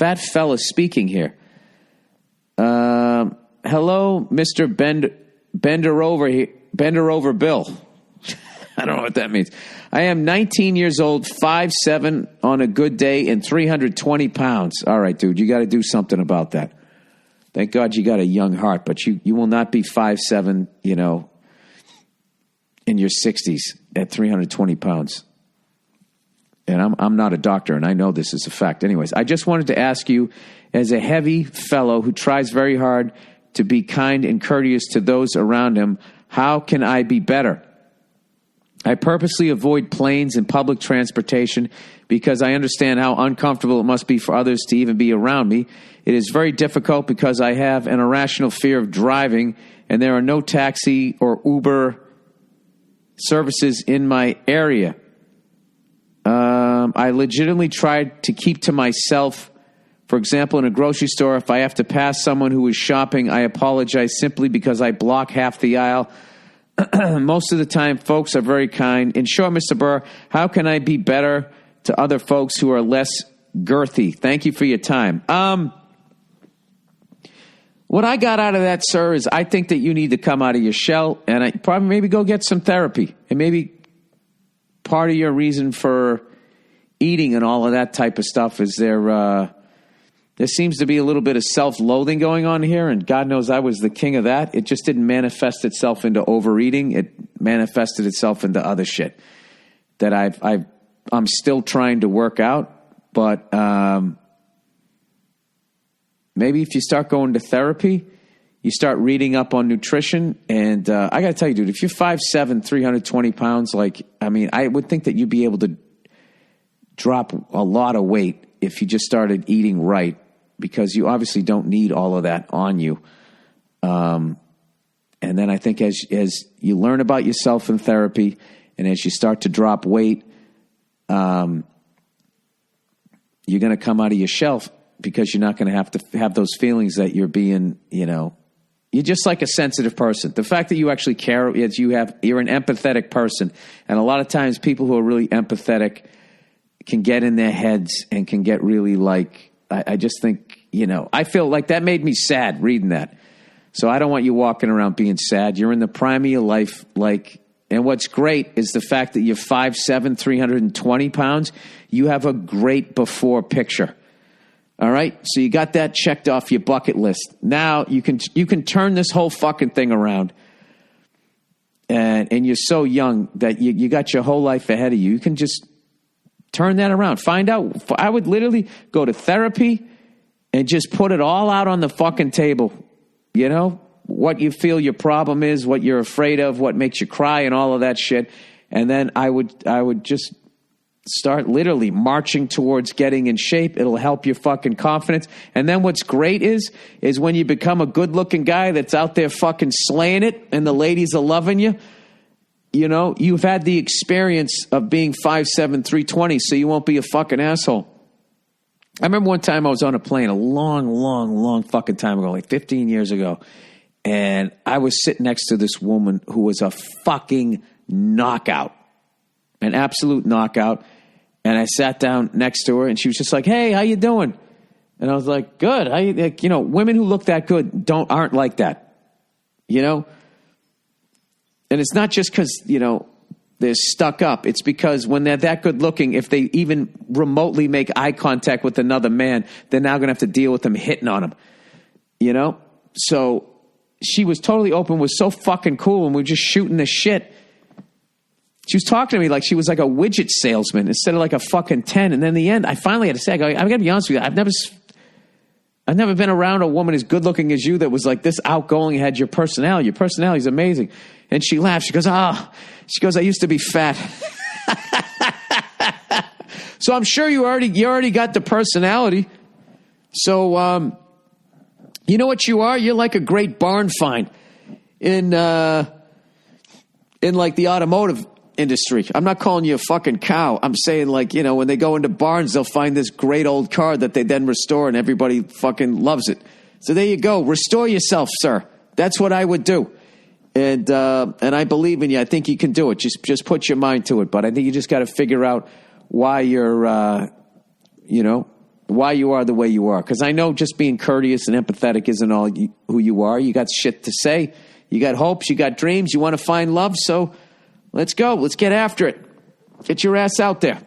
fat fella speaking here. Hello, Mr. Bender over Bill. I don't know what that means. I am 19 years old, 5'7" on a good day, and 320 pounds. All right, dude, you got to do something about that. Thank God you got a young heart, but you will not be 5'7", you know, in your 60s at 320 pounds. And I'm not a doctor, and I know this is a fact. Anyways, I just wanted to ask you, as a heavy fellow who tries very hard to be kind and courteous to those around him, how can I be better? I purposely avoid planes and public transportation because I understand how uncomfortable it must be for others to even be around me. It is very difficult because I have an irrational fear of driving, and there are no taxi or Uber services in my area. I legitimately tried to keep to myself. For example, in a grocery store, if I have to pass someone who is shopping, I apologize simply because I block half the aisle. Most of the time, folks are very kind. In short, Mr. Burr, how can I be better to other folks who are less girthy? Thank you for your time. What I got out of that, sir, is I think that you need to come out of your shell and I probably maybe go get some therapy. And maybe part of your reason for eating and all of that type of stuff is there seems to be a little bit of self-loathing going on here, and God knows I was the king of that. It just didn't manifest itself into overeating. It manifested itself into other shit that I'm still trying to work out. But maybe if you start going to therapy, you start reading up on nutrition, and I got to tell you, dude, if you're 5'7", 320 pounds, I would think that you'd be able to drop a lot of weight if you just started eating right, because you obviously don't need all of that on you. And then I think as you learn about yourself in therapy and as you start to drop weight, you're going to come out of your shelf because you're not going to have to have those feelings that you're being, you're just like a sensitive person. The fact that you actually care is you're an empathetic person. And a lot of times people who are really empathetic can get in their heads and can get really I just think, I feel like that made me sad reading that. So I don't want you walking around being sad. You're in the prime of your life. And what's great is the fact that you're 5'7", 320 pounds. You have a great before picture. All right. So you got that checked off your bucket list. Now you can turn this whole fucking thing around. And you're so young that you got your whole life ahead of you. You can just turn that around. Find out. I would literally go to therapy and just put it all out on the fucking table. What you feel your problem is, what you're afraid of, what makes you cry and all of that shit. And then I would just start literally marching towards getting in shape. It'll help your fucking confidence. And then what's great is when you become a good looking guy that's out there fucking slaying it and the ladies are loving you. You've had the experience of being 5'7", 320, so you won't be a fucking asshole. I remember one time I was on a plane a long, long, long fucking time ago, like 15 years ago, and I was sitting next to this woman who was a fucking knockout, an absolute knockout, and I sat down next to her, and she was just like, "Hey, how you doing?" And I was like, "Good." Women who look that good aren't like that, And it's not just because, they're stuck up. It's because when they're that good looking, if they even remotely make eye contact with another man, they're now going to have to deal with them hitting on them, So she was totally open, was so fucking cool, and we were just shooting the shit. She was talking to me like she was like a widget salesman instead of like a fucking 10. And then in the end, I finally had to say, I got to be honest with you, I've never been around a woman as good looking as you that was like this outgoing, had your personality. Your personality is amazing. And she laughed. She goes, I used to be fat. So I'm sure you already got the personality. So, you know what you are? You're like a great barn find in like the automotive industry. I'm not calling you a fucking cow. I'm saying when they go into barns, they'll find this great old car that they then restore and everybody fucking loves it. So there you go. Restore yourself, sir. That's what I would do. And I believe in you. I think you can do it. Just put your mind to it. But I think you just got to figure out why you're, why you are the way you are. Because I know just being courteous and empathetic isn't all who you are. You got shit to say. You got hopes. You got dreams. You want to find love. So let's go. Let's get after it. Get your ass out there.